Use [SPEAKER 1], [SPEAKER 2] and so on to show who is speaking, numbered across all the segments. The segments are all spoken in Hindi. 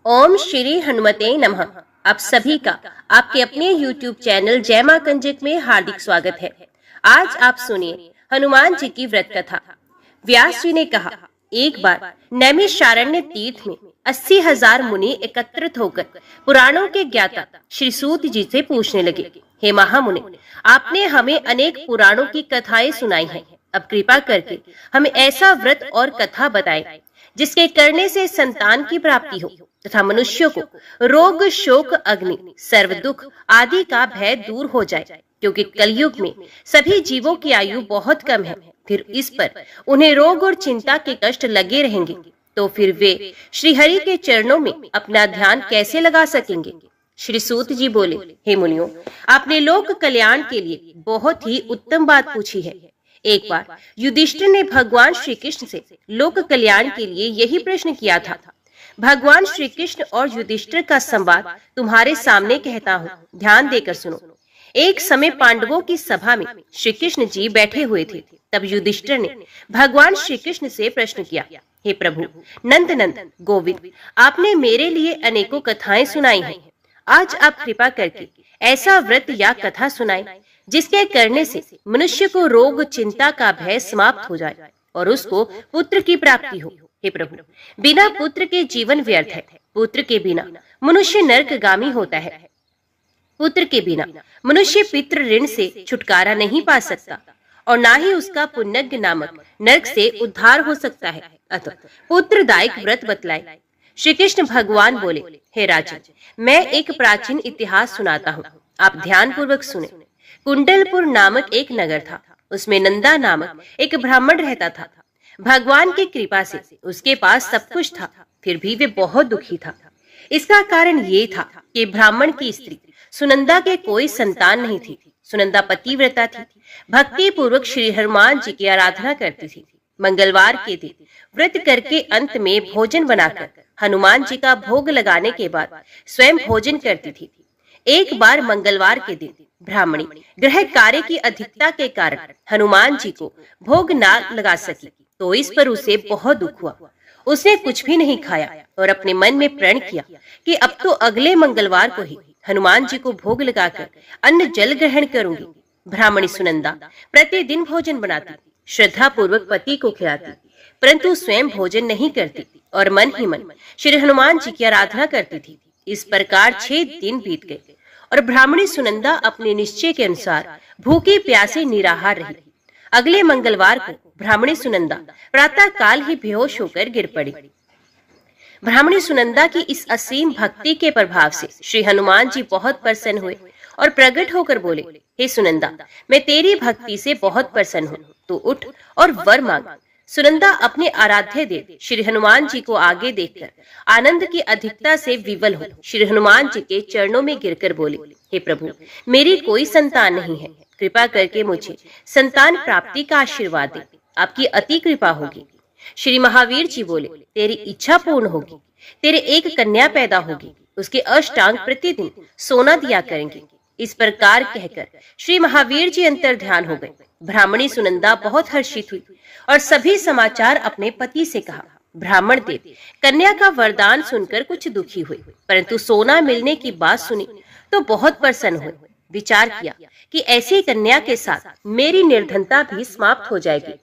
[SPEAKER 1] ओम श्री हनुमते नमः। आप सभी का आपके अपने YouTube चैनल जय मां कंजक में हार्दिक स्वागत है। आज आप सुनिए हनुमान जी की व्रत कथा। व्यास जी ने कहा, एक बार नैमिषारण्य तीर्थ में 80,000 मुनि एकत्रित होकर पुराणों के ज्ञाता श्री सूत जी से पूछने लगे, हे महामुनि, आपने हमें अनेक पुराणों की कथाएं सुनाई हैं। अब कृपा करके हमें ऐसा व्रत और कथा बताएं जिसके करने से संतान की प्राप्ति हो तथा मनुष्यों को रोग शोक अग्नि सर्व दुख आदि का भय दूर हो जाए, क्योंकि कलयुग में सभी जीवों की आयु बहुत कम है। फिर इस पर उन्हें रोग और चिंता के कष्ट लगे रहेंगे तो फिर वे श्री हरि के चरणों में अपना ध्यान कैसे लगा सकेंगे। श्री सूत जी बोले, हे मुनियों, आपने लोक कल्याण के लिए बहुत ही उत्तम बात पूछी है। एक बार युधिष्ठिर ने भगवान श्री कृष्ण से लोक कल्याण के लिए यही प्रश्न किया था। भगवान श्री कृष्ण और युधिष्ठिर का संवाद तुम्हारे सामने कहता हूँ, ध्यान देकर सुनो। एक समय पांडवों की सभा में श्री कृष्ण जी बैठे हुए थे। तब युधिष्ठिर ने भगवान श्री कृष्ण से प्रश्न किया, हे प्रभु नंद नंद गोविंद, आपने मेरे लिए अनेकों कथाएं सुनाई हैं। आज आप कृपा करके ऐसा व्रत या कथा सुनाएं जिसके करने से मनुष्य को रोग चिंता का भय समाप्त हो जाए और उसको पुत्र की प्राप्ति हो। हे प्रभु, बिना पुत्र के जीवन व्यर्थ है। पुत्र के बिना मनुष्य नरकगामी होता है। पुत्र के बिना मनुष्य पितृ ऋण से छुटकारा नहीं पा सकता और ना ही उसका पुण्यज्ञ नामक नरक से उद्धार हो सकता है। अतः पुत्रदायक व्रत बतलाए। श्री कृष्ण भगवान बोले, हे राजन, मैं एक प्राचीन इतिहास सुनाता हूँ, आप ध्यान पूर्वक सुने। कुंडलपुर नामक एक नगर था। उसमें नंदा नामक एक ब्राह्मण रहता था। भगवान की कृपा से उसके पास सब कुछ था, फिर भी वे बहुत दुखी था। इसका कारण ये था कि ब्राह्मण की स्त्री सुनंदा के कोई संतान नहीं थी। सुनंदा पतिव्रता थी, भक्ति पूर्वक श्री हनुमान जी की आराधना करती थी। मंगलवार के दिन व्रत करके अंत में भोजन बनाकर हनुमान जी का भोग लगाने के बाद स्वयं भोजन करती थी। एक बार मंगलवार के दिन ब्राह्मणी गृह कार्य की अधिकता के कारण हनुमान जी को भोग ना लगा सकी, तो इस पर उसे बहुत दुख हुआ। उसने कुछ भी नहीं खाया और अपने मन में प्रण किया कि अब तो अगले मंगलवार को ही हनुमान जी को भोग लगाकर अन्न जल ग्रहण करूंगी। ब्राह्मणी सुनंदा प्रतिदिन भोजन बनाती, श्रद्धा पूर्वक पति को खिलाती, परंतु स्वयं भोजन नहीं करती और मन ही मन श्री हनुमान जी की आराधना करती थी। इस प्रकार 6 दिन बीत गए और ब्राह्मणी सुनंदा अपने निश्चय के अनुसार भूखी प्यासी निराहार रही। अगले मंगलवार को ब्राह्मणी सुनंदा प्रातः काल ही बेहोश होकर गिर पड़ी। ब्राह्मणी सुनंदा की इस असीम भक्ति के प्रभाव से श्री हनुमान जी बहुत प्रसन्न हुए और प्रकट होकर बोले, हे सुनंदा, मैं तेरी भक्ति से बहुत प्रसन्न हूँ, तू उठ और वर मांग। सुनंदा अपने आराध्य देव श्री हनुमान जी को आगे देखकर आनंद की अधिकता से विवल हो श्री हनुमान जी के चरणों में गिरकर बोली, हे प्रभु, मेरी कोई संतान नहीं है, कृपा करके मुझे संतान प्राप्ति का आशीर्वाद दे, आपकी अति कृपा होगी। श्री महावीर जी बोले, तेरी इच्छा पूर्ण होगी, तेरे एक कन्या पैदा होगी, उसके अष्टांग प्रतिदिन सोना दिया करेंगे। इस प्रकार कहकर श्री महावीर जी अंतर ध्यान हो गए। ब्राह्मणी सुनंदा बहुत हर्षित हुई और सभी समाचार अपने पति से कहा। ब्राह्मण देव कन्या का वरदान सुनकर कुछ दुखी हुए, परंतु सोना मिलने की बात सुनी तो बहुत प्रसन्न हुए। विचार किया कि ऐसी कन्या के साथ मेरी निर्धनता भी समाप्त हो जाएगी।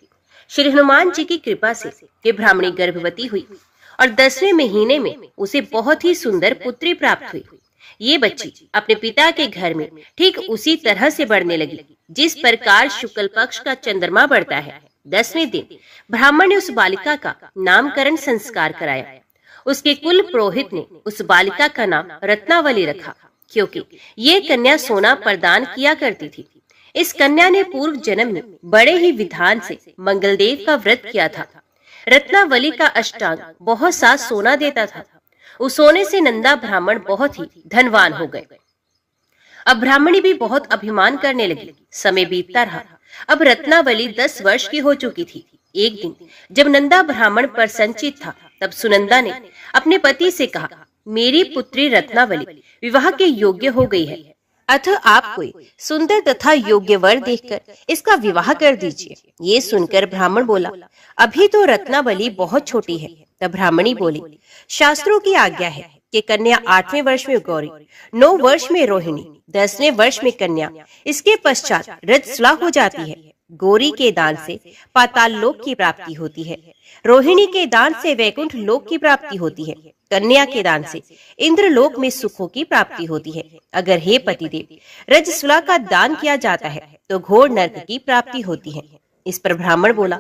[SPEAKER 1] श्री हनुमान जी की कृपा से ये ब्राह्मणी गर्भवती हुई और 10वें महीने में उसे बहुत ही सुंदर पुत्री प्राप्त हुई। ये बच्ची अपने पिता के घर में ठीक उसी तरह से बढ़ने लगी जिस प्रकार शुक्ल पक्ष का चंद्रमा बढ़ता है। 10वें दिन ब्राह्मण ने उस बालिका का नामकरण संस्कार कराया। उसके कुल पुरोहित ने उस बालिका का नाम रत्नावली रखा, क्योंकि ये कन्या सोना प्रदान किया करती थी। इस कन्या ने पूर्व जन्म में बड़े ही विधान से मंगलदेव का व्रत किया था। रत्नावली का अष्टांग बहुत सा सोना देता था। उस सोने से नंदा ब्राह्मण बहुत ही धनवान हो गए। अब ब्राह्मणी भी बहुत अभिमान करने लगी। समय बीतता रहा। अब रत्नावली 10 वर्ष की हो चुकी थी। एक दिन जब नंदा ब्राह्मण पर संचित था, तब सुनंदा ने अपने पति से कहा, मेरी पुत्री रत्नावली विवाह के योग्य हो गई है, अतः आप कोई सुंदर तथा योग्य वर देखकर इसका विवाह कर दीजिए। ये सुनकर ब्राह्मण बोला, अभी तो रत्नावली बहुत छोटी है। तब ब्राह्मणी बोली, शास्त्रों की आज्ञा है कि कन्या 8वें वर्ष में गौरी, 9 वर्ष में रोहिणी, 10वें वर्ष में कन्या, इसके पश्चात रजस्वला हो जाती है। गौरी के दान से पाताल लोक की प्राप्ति होती है, रोहिणी के दान से वैकुंठ लोक की प्राप्ति होती है, कन्या के दान से इंद्र लोक में सुखों की प्राप्ति होती है। अगर हे पतिदेव रजस्वला का दान किया जाता है तो घोर नरक की प्राप्ति होती है। इस पर ब्राह्मण बोला,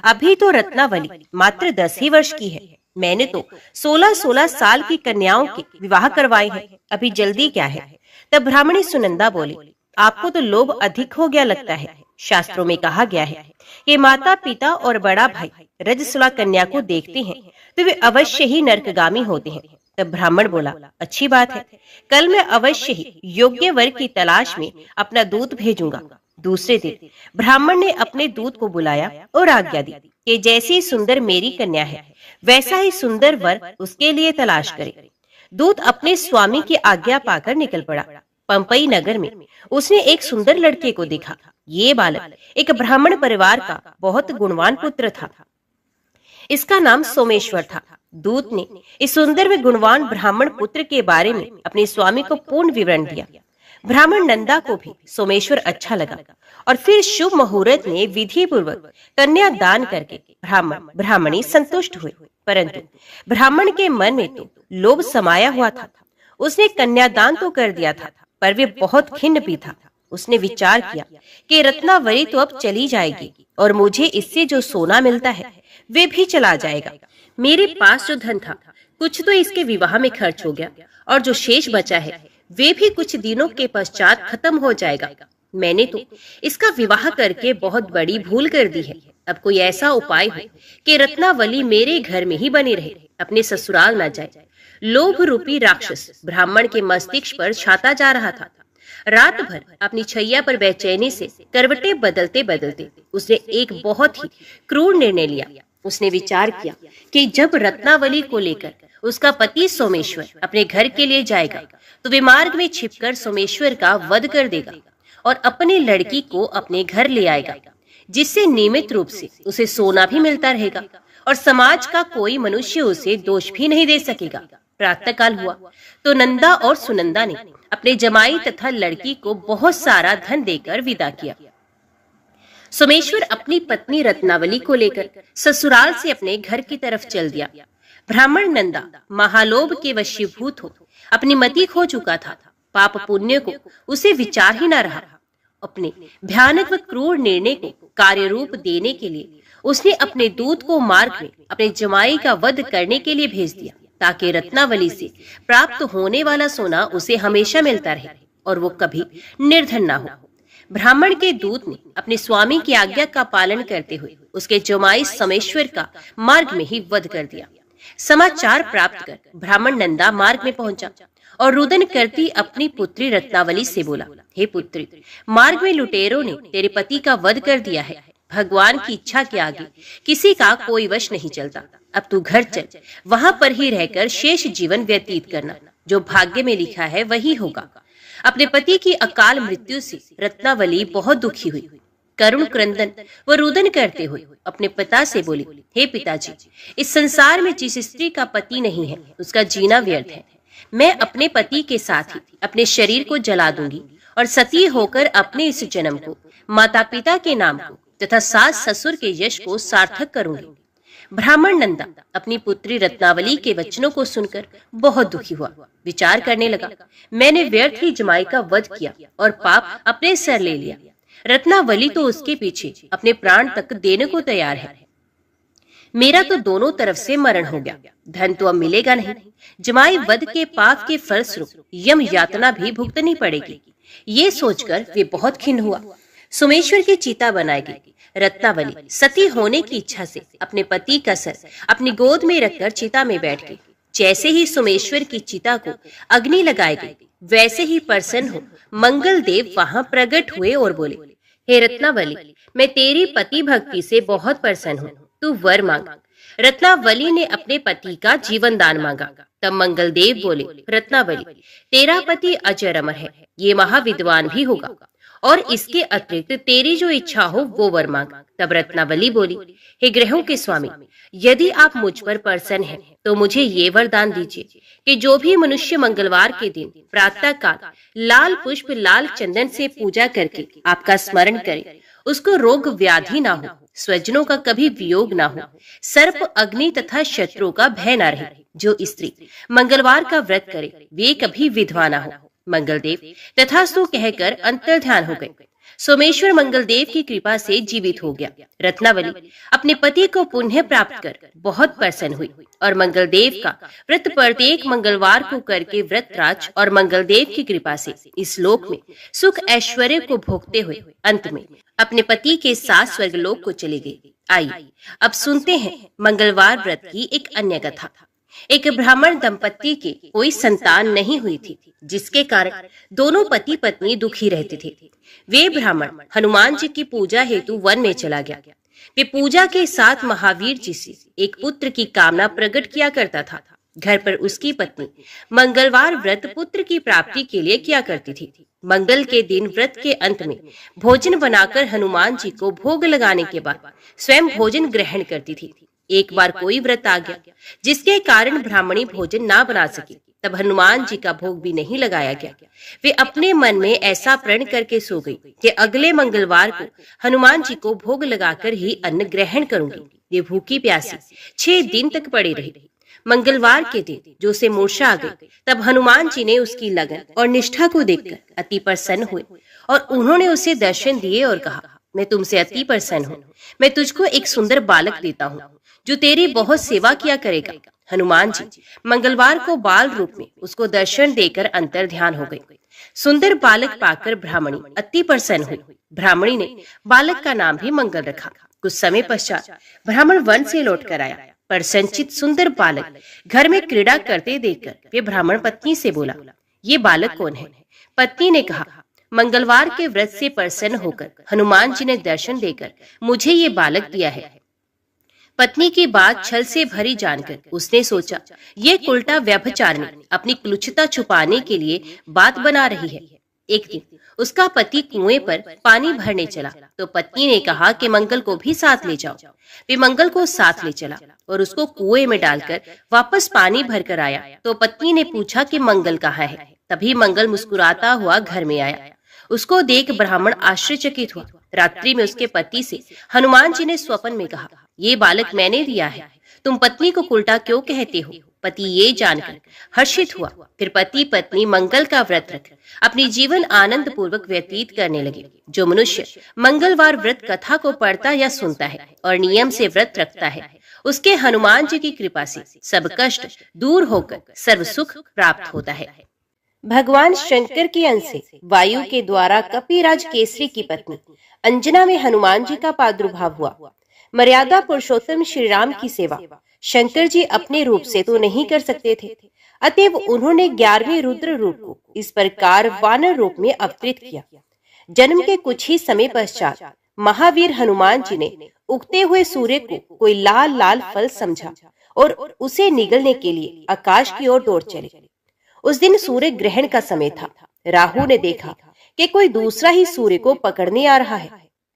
[SPEAKER 1] अभी तो रत्नावली मात्र 10 ही वर्ष की है, मैंने तो 16-16 साल की कन्याओं के विवाह करवाए हैं, अभी जल्दी क्या है। तब ब्राह्मणी सुनंदा बोली, आपको तो लोभ अधिक हो गया लगता है। शास्त्रों में कहा गया है कि माता पिता और बड़ा भाई रजस्वला कन्या को देखते हैं तो वे अवश्य ही नरकगामी होते हैं। तब ब्राह्मण बोला, अच्छी बात है, कल मैं अवश्य ही योग्य वर की तलाश में अपना दूत भेजूंगा। दूसरे दिन ब्राह्मण ने अपने दूत को बुलाया और आज्ञा दी कि जैसी सुंदर मेरी कन्या है वैसा ही सुंदर वर उसके लिए तलाश करे। दूत अपने स्वामी की आज्ञा पाकर निकल पड़ा। पंपई नगर में उसने एक सुंदर लड़के को देखा। ये बालक एक ब्राह्मण परिवार का बहुत गुणवान पुत्र था। इसका नाम सोमेश्वर था। दूत ने इस सुंदर व गुणवान ब्राह्मण पुत्र के बारे में अपने स्वामी को पूर्ण विवरण दिया। ब्राह्मण नंदा को भी सोमेश्वर अच्छा लगा और फिर शुभ मुहूर्त में विधि पूर्वक कन्या दान करके ब्राह्मण ब्राह्मणी संतुष्ट हुए। परंतु ब्राह्मण के मन में तो लोभ समाया हुआ था। उसने कन्यादान तो कर दिया था पर वे बहुत खिन्न भी था। उसने विचार किया कि रत्नावली तो अब चली जाएगी और मुझे इससे जो सोना मिलता है वे भी चला जाएगा। मेरे पास जो धन था कुछ तो इसके विवाह में खर्च हो गया और जो शेष बचा है वे भी कुछ दिनों के पश्चात खत्म हो जाएगा। मैंने तो इसका विवाह करके बहुत बड़ी भूल कर दी है। अब कोई ऐसा उपाय हो कि रत्नावली मेरे घर में ही बनी रहे, अपने ससुराल न जाए। लोभ रूपी राक्षस ब्राह्मण के मस्तिष्क पर छाता जा रहा था। रात भर अपनी छैया पर बेचैनी से करवटें बदलते बदलते उसने एक बहुत ही क्रूर निर्णय लिया। उसने विचार किया कि जब रत्नावली को लेकर उसका पति सोमेश्वर अपने घर के लिए जाएगा तो वे मार्ग में छिपकर सोमेश्वर का वध कर देगा और अपनी लड़की को अपने घर ले आएगा, जिससे नियमित रूप से उसे सोना भी मिलता रहेगा और समाज का कोई मनुष्य उसे दोष भी नहीं दे सकेगा। प्रातः काल हुआ तो नंदा और सुनंदा ने अपने जमाई तथा लड़की को बहुत सारा धन देकर विदा किया। सोमेश्वर अपनी पत्नी रत्नावली को लेकर ससुराल से अपने घर की तरफ चल दिया। ब्राह्मण नंदा महालोभ के वशीभूत हो अपनी मति खो चुका था। पाप पुण्य को उसे विचार ही न रहा। अपने भयानक व क्रूर निर्णय को कार्य रूप देने के लिए उसने अपने दूत को मार्ग में अपने जमाई का वध करने के लिए भेज दिया, ताकि रत्नावली से प्राप्त होने वाला सोना उसे हमेशा मिलता रहे और वो कभी निर्धन ना हो। ब्राह्मण के दूत ने अपने स्वामी की आज्ञा का पालन करते हुए उसके जमाई सोमेश्वर का मार्ग में ही वध कर दिया। समाचार प्राप्त कर ब्राह्मण नंदा मार्ग में पहुंचा और रुदन करती अपनी पुत्री रत्नावली से बोला, हे पुत्री, मार्ग में लुटेरों ने तेरे पति का वध कर दिया है। भगवान की इच्छा के आगे किसी का कोई वश नहीं चलता। अब तू घर चल, वहां पर ही रहकर शेष जीवन व्यतीत करना। जो भाग्य में लिखा है वही होगा। अपने पति की अकाल मृत्यु से रत्नावली बहुत दुखी हुई। करुण क्रंदन व रुदन करते हुए अपने पिता से बोली, हे पिताजी, इस संसार में जिस स्त्री का पति नहीं है उसका जीना व्यर्थ है। मैं अपने पति के साथ ही अपने शरीर को जला दूंगी और सती होकर अपने इस जन्म को माता पिता के नाम को तथा सास ससुर के यश को सार्थक करूंगी। ब्राह्मण नंदा अपनी पुत्री रत्नावली के वचनों को सुनकर बहुत दुखी हुआ। विचार करने लगा, मैंने व्यर्थ ही जमाई का वध किया और पाप अपने सर ले लिया। रत्नावली तो उसके पीछे अपने प्राण तक देने को तैयार है। मेरा तो दोनों तरफ से मरण हो गया। धन तो अब मिलेगा नहीं। जमाई वध के पाप के फलस्वरूप यम यातना भी भुगतनी पड़ेगी। ये सोचकर वे बहुत खिन्न हुआ। सोमेश्वर की चिता बनाई गई। रत्नावली सती होने की इच्छा से अपने पति का सर अपनी गोद में रखकर चिता में बैठ गई। जैसे ही सोमेश्वर की चिता को अग्नि लगाई गई, वैसे ही प्रसन्न हो मंगल देव वहां प्रकट हुए और बोले, हे रत्नावली, मैं तेरी पति भक्ति से बहुत प्रसन्न हूँ, तू वर मांग। रत्नावली ने अपने पति का जीवन दान मांगा। तब मंगल देव बोले, रत्नावली, तेरा पति अजर अमर है, ये महाविद्वान भी होगा और इसके अतिरिक्त तेरी जो इच्छा हो वो वर मांग। तब रत्नावली बोली, हे ग्रहों के स्वामी, यदि आप मुझ पर प्रसन्न हैं तो मुझे ये वरदान दीजिए कि जो भी मनुष्य मंगलवार के दिन प्रातः काल लाल पुष्प लाल चंदन से पूजा करके आपका स्मरण करे, उसको रोग व्याधि ना हो, स्वजनों का कभी वियोग ना हो, सर्प अग्नि तथा शत्रुओं का भय ना रहे। जो स्त्री मंगलवार का व्रत करे वे कभी विधवा ना हो। मंगलदेव तथास्तु कहकर अंतर्ध्यान हो गए। सोमेश्वर मंगलदेव की कृपा से जीवित हो गया। रत्नावली अपने पति को पुनः प्राप्त कर बहुत प्रसन्न हुई और मंगलदेव का व्रत प्रत्येक मंगलवार को करके व्रतराज और मंगलदेव की कृपा से इस लोक में सुख ऐश्वर्य को भोगते हुए अंत में अपने पति के साथ स्वर्गलोक को चले गई। आइए अब सुनते हैं मंगलवार व्रत की एक अन्य कथा। एक ब्राह्मण दंपत्ति के कोई संतान नहीं हुई थी, जिसके कारण दोनों पति पत्नी दुखी रहते थे। वे ब्राह्मण हनुमान जी की पूजा हेतु वन में चला गया। वे पूजा के साथ महावीर जी से एक पुत्र की कामना प्रकट किया करता था। घर पर उसकी पत्नी मंगलवार व्रत पुत्र की प्राप्ति के लिए किया करती थी। मंगल के दिन व्रत के अंत में भोजन बनाकर हनुमान जी को भोग लगाने के बाद स्वयं भोजन ग्रहण करती थी। एक बार कोई व्रत आ गया जिसके कारण ब्राह्मणी भोजन ना बना सकी, तब हनुमान जी का भोग भी नहीं लगाया गया। वे अपने मन में ऐसा प्रण करके सो गई कि अगले मंगलवार को हनुमान जी को भोग लगाकर ही अन्न ग्रहण करूंगी। वे भूखी प्यासी 6 दिन तक पड़ी रही। मंगलवार के दिन जो उसे मूर्छा आ गई, तब हनुमान जी ने उसकी लगन और निष्ठा को देखकर अति प्रसन्न हुए और उन्होंने उसे दर्शन दिए और कहा, मैं तुमसे अति प्रसन्न हूँ। मैं तुझको एक सुंदर बालक देता हूँ जो तेरी बहुत सेवा किया करेगा। हनुमान जी मंगलवार को बाल रूप में उसको दर्शन देकर अंतर ध्यान हो गए। सुंदर बालक पाकर ब्राह्मणी अति प्रसन्न हुई। ब्राह्मणी ने बालक का नाम भी मंगल रखा। कुछ समय पश्चात ब्राह्मण वन से लौट कर आया। प्रसन्नचित सुंदर बालक घर में क्रीड़ा करते देखकर वे ब्राह्मण पत्नी से बोला, ये बालक कौन है? पत्नी ने कहा, मंगलवार के व्रत से प्रसन्न होकर हनुमान जी ने दर्शन देकर मुझे ये बालक दिया है। पत्नी की बात छल से भरी जानकर उसने सोचा, ये उल्टा व्यभिचारिणी अपनी कुलुचता छुपाने के लिए बात बना रही है। एक दिन उसका पति कुएं पर पानी भरने चला तो पत्नी ने कहा कि मंगल को भी साथ ले जाओ। वे मंगल को साथ ले चला और उसको कुएं में डालकर वापस पानी भरकर आया तो पत्नी ने पूछा कि मंगल कहाँ है। तभी मंगल मुस्कुराता हुआ घर में आया। उसको देख ब्राह्मण आश्चर्यचकित हुआ। रात्रि में उसके पति से हनुमान जी ने स्वप्न में कहा, ये बालक मैंने दिया है, तुम पत्नी को उल्टा क्यों कहते हो? पति ये जानकर हर्षित हुआ। फिर पति पत्नी मंगल का व्रत रख अपनी जीवन आनंद पूर्वक व्यतीत करने लगे। जो मनुष्य मंगलवार व्रत कथा को पढ़ता या सुनता है और नियम से व्रत रखता है, उसके हनुमान जी की कृपा से सब कष्ट दूर होकर सर्व सुख प्राप्त होता है। भगवान शंकर के अंश से वायु के द्वारा कपिराज केसरी की पत्नी अंजना में हनुमान जी का प्रादुर्भाव हुआ। मर्यादा पुरुषोत्तम श्री राम की सेवा शंकर जी अपने रूप से तो नहीं कर सकते थे, अतएव उन्होंने 11वें रुद्र रूप को इस प्रकार वानर रूप में अवतरित किया। जन्म के कुछ ही समय पश्चात महावीर हनुमान जी ने उगते हुए सूर्य को कोई लाल लाल फल समझा और उसे निगलने के लिए आकाश की ओर दौड़ चले। उस दिन सूर्य ग्रहण का समय था। राहु ने देखा कि कोई दूसरा ही सूर्य को पकड़ने आ रहा है।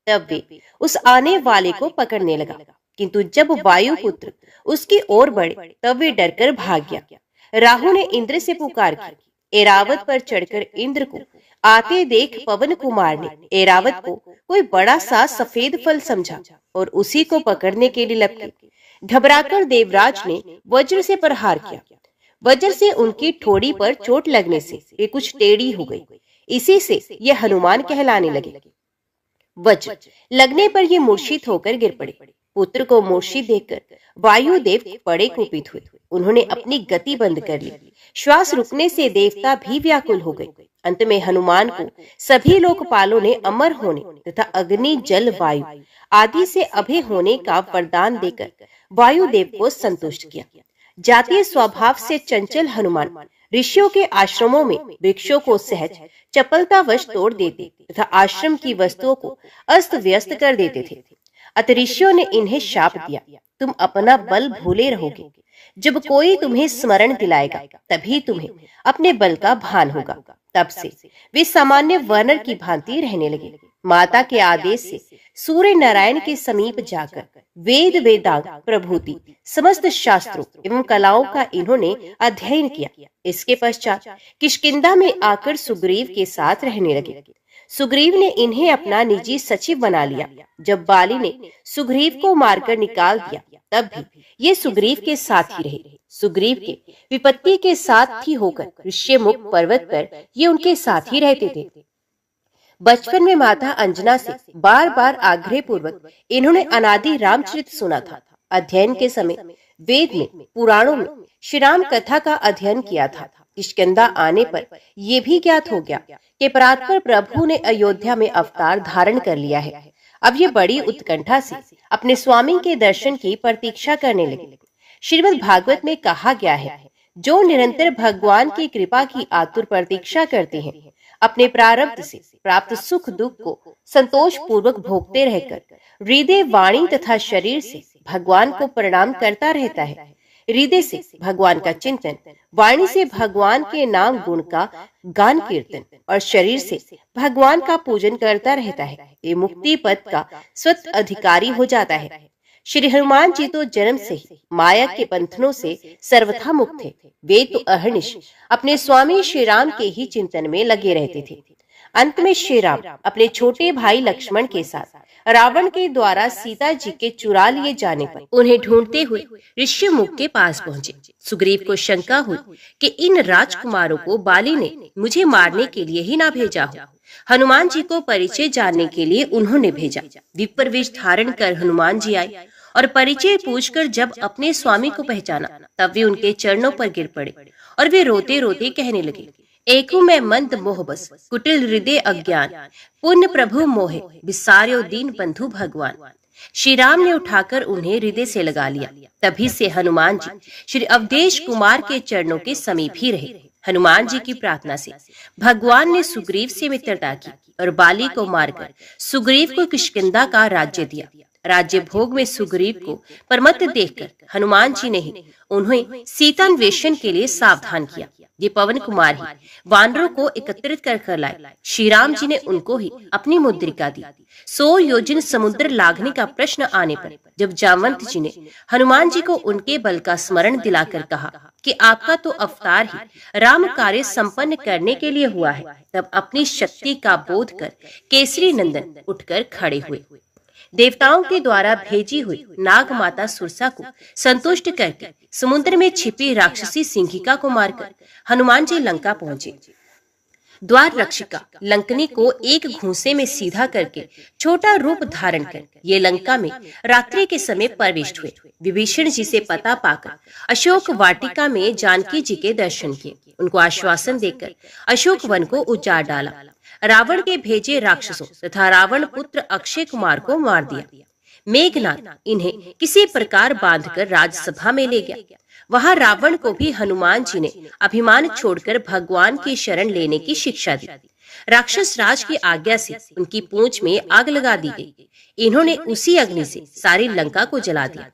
[SPEAKER 1] तब वे उस आने वाले को पकड़ने लगा, किंतु जब वायुपुत्र उसकी ओर बढ़े तब वे डरकर भाग गया। राहु ने इंद्र से पुकार की। एरावत पर चढ़कर इंद्र को आते देख पवन कुमार ने एरावत को कोई बड़ा सा सफेद फल समझा और उसी को पकड़ने के लिए लपके। घबराकर देवराज ने वज्र से प्रहार किया। वज्र से उनकी ठोड़ी पर चोट लगने से वे कुछ टेढ़ी हो गई। इसी से ये हनुमान कहलाने लगे। वज्र लगने पर ये मूर्छित होकर गिर पड़े। पुत्र को मूर्छित देखकर वायुदेव बड़े कुपित हुए। उन्होंने अपनी गति बंद कर ली। श्वास रुकने से देवता भी व्याकुल हो गए। अंत में हनुमान को सभी लोकपालों ने अमर होने तथा अग्नि जल वायु आदि से अभय होने का वरदान देकर वायुदेव को संतुष्ट किया। जातीय स्वभाव से चंचल हनुमान ऋषियों के आश्रमों में वृक्षों को सहज चपलतावश तोड़ देते तथा आश्रम की वस्तुओं को अस्त व्यस्त कर देते थे। अत ऋषियों ने इन्हें शाप दिया, तुम अपना बल भूले रहोगे। जब कोई तुम्हें स्मरण दिलाएगा तभी तुम्हें अपने बल का भान होगा। तब से वे सामान्य वर्णन की भांति रहने लगे। माता के आदेश से सूर्य नारायण के समीप जाकर वेद वेदांग प्रभूति समस्त शास्त्रों एवं कलाओं का इन्होंने अध्ययन किया। इसके पश्चात किष्किंधा में आकर सुग्रीव के साथ रहने लगे। सुग्रीव ने इन्हें अपना निजी सचिव बना लिया। जब बाली ने सुग्रीव को मारकर निकाल दिया तब भी ये सुग्रीव के साथ ही रहे। सुग्रीव के विपत्ति के साथ ही होकर ऋष्यमुख पर्वत पर ये उनके साथ ही रहते थे। बचपन में माता अंजना से बार बार आग्रह पूर्वक इन्होंने अनादि रामचरित सुना था। अध्ययन के समय वेद में, पुराणों में श्री राम कथा का अध्ययन किया था। किष्किंधा आने पर यह भी ज्ञात हो गया कि परात्पर प्रभु ने अयोध्या में अवतार धारण कर लिया है। अब ये बड़ी उत्कंठा से अपने स्वामी के दर्शन की प्रतीक्षा करने लगे। श्रीमद् भागवत में कहा गया है, जो निरंतर भगवान की कृपा की आतुर प्रतीक्षा करते हैं, अपने प्रारब्ध से प्राप्त सुख दुख को संतोष पूर्वक भोगते रहकर हृदय, वाणी तथा शरीर से भगवान को प्रणाम करता रहता है। हृदय से भगवान का चिंतन, वाणी से भगवान के नाम गुण का गान कीर्तन और शरीर से भगवान का पूजन करता रहता है। ये मुक्ति पद का स्वतः अधिकारी हो जाता है। श्री हनुमान जी तो जन्म से ही माया के बंधनों से सर्वथा मुक्त थे। वे तो अहर्निश अपने स्वामी श्री राम के ही चिंतन में लगे रहते थे। अंत में श्री राम अपने छोटे भाई लक्ष्मण के साथ रावण के द्वारा सीता जी के चुरा लिए जाने पर उन्हें ढूंढते हुए ऋष्यमुख के पास पहुंचे। सुग्रीव को शंका हुई कि इन राजकुमारों को बाली ने मुझे मारने के लिए ही ना भेजा हो। हनुमान जी को परिचय जानने के लिए उन्होंने भेजा। विप्र वेश धारण कर हनुमान जी आए और परिचय पूछकर जब अपने स्वामी को पहचाना तब वे उनके चरणों पर गिर पड़े और वे रोते रोते कहने लगे, एकू मैं मंद मोह बस, कुटिल हृदय अज्ञान, पुण्य प्रभु मोहे, विसार्यो दीन बंधु भगवान। श्री राम ने उठाकर उन्हें हृदय से लगा लिया। तभी से हनुमान जी श्री अवधेश कुमार के चरणों के समीप ही रहे। हनुमान जी की प्रार्थना से भगवान ने सुग्रीव से मित्रता की और बाली को मारकर सुग्रीव को किष्किंधा का राज्य दिया। राज्य भोग में सुग्रीव को परमत देखकर हनुमान जी ने ही उन्हें सीतान्वेषण के लिए सावधान किया। ये पवन कुमार ही वानरों को एकत्रित कर लाए। श्री राम जी ने उनको ही अपनी मुद्रिका दी। 100 योजन समुद्र लागने का प्रश्न आने पर जब जामवंत जी ने हनुमान जी को उनके बल का स्मरण दिलाकर कहा कि आपका तो अवतार ही राम कार्य संपन्न करने के लिए हुआ है, तब अपनी शक्ति का बोध कर केसरी नंदन उठकर खड़े हुए। देवताओं के द्वारा भेजी हुई नाग माता सुरसा को संतुष्ट करके समुद्र में छिपी राक्षसी सिंहिका को मारकर हनुमान जी लंका पहुंचे। द्वार रक्षिका लंकनी को एक घूंसे में सीधा करके छोटा रूप धारण कर ये लंका में रात्रि के समय प्रविष्ट हुए। विभीषण जी से पता पाकर अशोक वाटिका में जानकी जी के दर्शन किए। उनको आश्वासन देकर अशोक वन को उजाड़ डाला। रावण के भेजे राक्षसों तथा रावण पुत्र अक्षय कुमार को मार दिया। मेघनाथ इन्हें किसी प्रकार बांधकर राजसभा में ले गया। वहां रावण को भी हनुमान जी ने अभिमान छोड़कर भगवान की शरण लेने की शिक्षा दी। राक्षस राज की आज्ञा से उनकी पूंछ में आग लगा दी गई। इन्होंने उसी अग्नि से सारी लंका को जला दिया।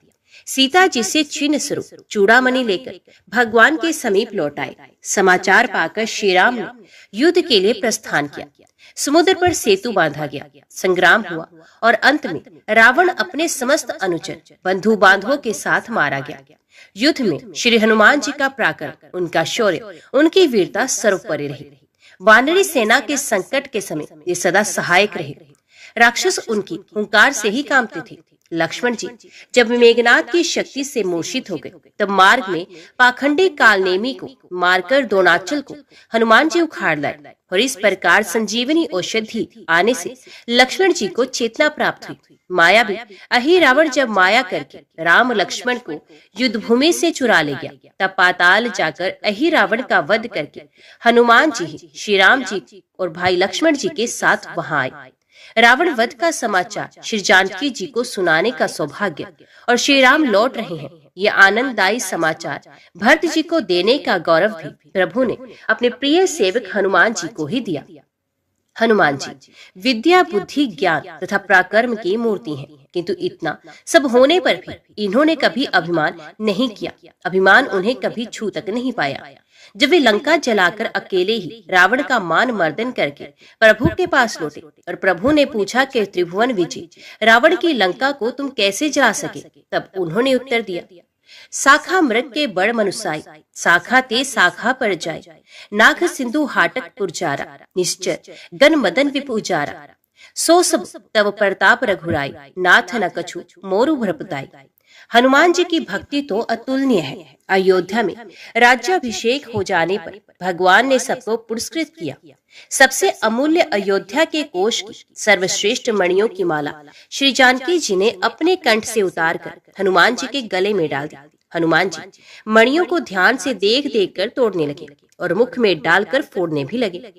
[SPEAKER 1] सीता जी से चिन्ह स्वरूप चूड़ामणि लेकर भगवान के समीप लौट आए। समाचार पाकर श्री राम ने युद्ध के लिए प्रस्थान किया। समुद्र पर सेतु बांधा गया। संग्राम हुआ और अंत में रावण अपने समस्त अनुचर बंधु बांधवों के साथ मारा गया। युद्ध में श्री हनुमान जी का पराक्रम, उनका शौर्य, उनकी वीरता सर्वोपरि रही। वानरी सेना के संकट के समय ये सदा सहायक रहे। राक्षस उनकी हुंकार से ही कांपते थे। लक्ष्मण जी जब मेघनाथ की शक्ति से मूर्छित हो गए तब मार्ग में पाखंडी कालनेमी को मारकर दोनाचल को हनुमान जी उखाड़ लाए और इस प्रकार संजीवनी औषधि आने से लक्ष्मण जी को चेतना प्राप्त हुई। माया भी अहि रावण जब माया करके राम लक्ष्मण को युद्ध भूमि से चुरा ले गया तब पाताल जाकर अहि रावण का वध करके हनुमान जी श्री राम जी और भाई लक्ष्मण जी के साथ वहां आए। रावण वध का समाचार श्री जानकी जी को सुनाने का सौभाग्य और श्री राम लौट रहे हैं, ये आनंददायी समाचार भरत जी को देने का गौरव भी प्रभु ने अपने प्रिय सेवक हनुमान जी को ही दिया। हनुमान जी विद्या, बुद्धि, ज्ञान तथा पराक्रम की मूर्ति हैं, किंतु इतना सब होने पर भी इन्होंने कभी अभिमान नहीं किया। अभिमान उन्हें कभी छू तक नहीं पाया। जब वे लंका जलाकर अकेले ही रावण का मान मर्दन करके प्रभु के पास लौटे और प्रभु ने पूछा कि त्रिभुवन विजय रावण की लंका को तुम कैसे जला सके, तब उन्होंने उत्तर दिया, साखा मृग के बड़ मनुसाई, साखा ते साखा पर जाय, नाग सिंधु हाटक पुरजारा, निश्चर गन मदन विपुजारा, सो सब तब प्रताप रघुराई, नाथ न कछु मोरु भ्रपताई। हनुमान जी की भक्ति तो अतुलनीय है। अयोध्या में राज्याभिषेक हो जाने पर भगवान ने सबको पुरस्कृत किया। सबसे अमूल्य अयोध्या के कोष की सर्वश्रेष्ठ मणियों की माला श्री जानकी जी ने अपने कंठ से उतारकर हनुमान जी के गले में डाल दी। हनुमान जी मणियों को ध्यान से देख देख कर तोड़ने लगे और मुख में डालकर फोड़ने भी लगे।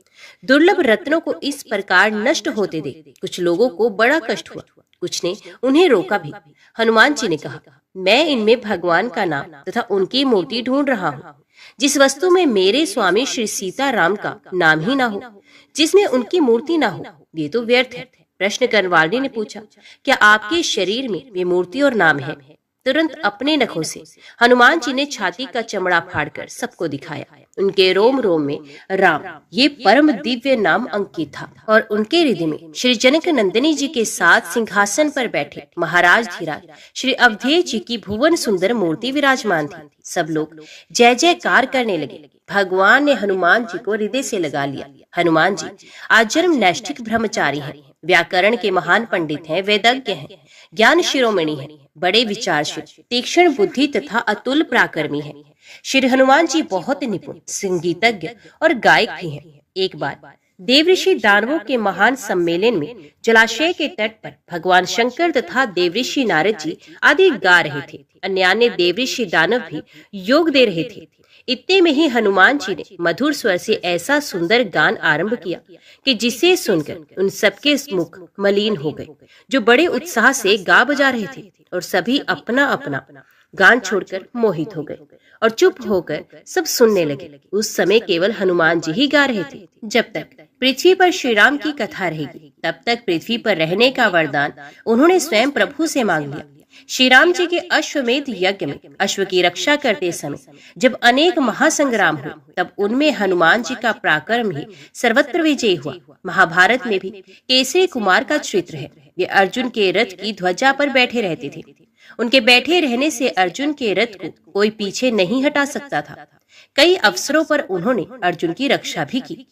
[SPEAKER 1] दुर्लभ रत्नों को इस प्रकार नष्ट होते देख कुछ लोगों को बड़ा कष्ट हुआ, कुछ ने उन्हें रोका भी। हनुमान जी ने कहा, मैं इनमें भगवान का नाम तथा उनकी मूर्ति ढूंढ रहा हूँ। जिस वस्तु में मेरे स्वामी श्री सीताराम का नाम ही ना हो, जिसमें उनकी मूर्ति ना हो, ये तो व्यर्थ है। प्रश्न करने ने पूछा, क्या आपके शरीर में वे मूर्ति और नाम है? तुरंत अपने नखों से हनुमान जी ने छाती का चमड़ा फाड़कर सबको दिखाया। उनके रोम रोम में राम ये परम दिव्य नाम अंकित था और उनके हृदय में श्री जनक नंदिनी जी के साथ सिंहासन पर बैठे महाराज धीराज श्री अवधेश जी की भुवन सुंदर मूर्ति विराजमान थी। सब लोग जय जयकार करने लगे। भगवान ने हनुमान जी को हृदय से लगा लिया। हनुमान जी आजन्म नैष्ठिक ब्रह्मचारी हैं, व्याकरण के महान पंडित हैं, वेदज्ञ हैं, ज्ञान शिरोमणि हैं, बड़े विचारशील, तीक्ष्ण बुद्धि तथा अतुल पराक्रमी हैं। श्री हनुमान जी बहुत निपुण संगीतज्ञ और गायक भी हैं। एक बार देवऋषि दानवों के महान सम्मेलन में जलाशय के तट पर भगवान शंकर तथा देवऋषि नारद जी आदि गा रहे थे। अन्य देवऋषि दानव भी योग दे रहे थे। इतने में ही हनुमान जी ने मधुर स्वर से ऐसा सुंदर गान आरंभ किया कि जिसे सुनकर उन सबके मुख मलिन हो गए, जो बड़े उत्साह से गा बजा रहे थे, और सभी अपना अपना गान छोड़कर मोहित हो गए और चुप होकर सब सुनने लगे। उस समय केवल हनुमान जी ही गा रहे थे। जब तक पृथ्वी पर श्री राम की कथा रहेगी, तब तक पृथ्वी पर रहने का वरदान उन्होंने स्वयं प्रभु से मांग लिया। श्री राम जी के अश्वमेध यज्ञ में अश्व की रक्षा करते समय जब अनेक महासंग्राम हुए, तब उनमें हनुमान जी का पराक्रम ही सर्वत्र विजयी हुआ। महाभारत में भी केसरी कुमार का चरित्र है। ये अर्जुन के रथ की ध्वजा पर बैठे रहते थे। उनके बैठे रहने से अर्जुन के रथ को कोई पीछे नहीं हटा सकता था। कई अवसरों पर उन्होंने अर्जुन की रक्षा भी की।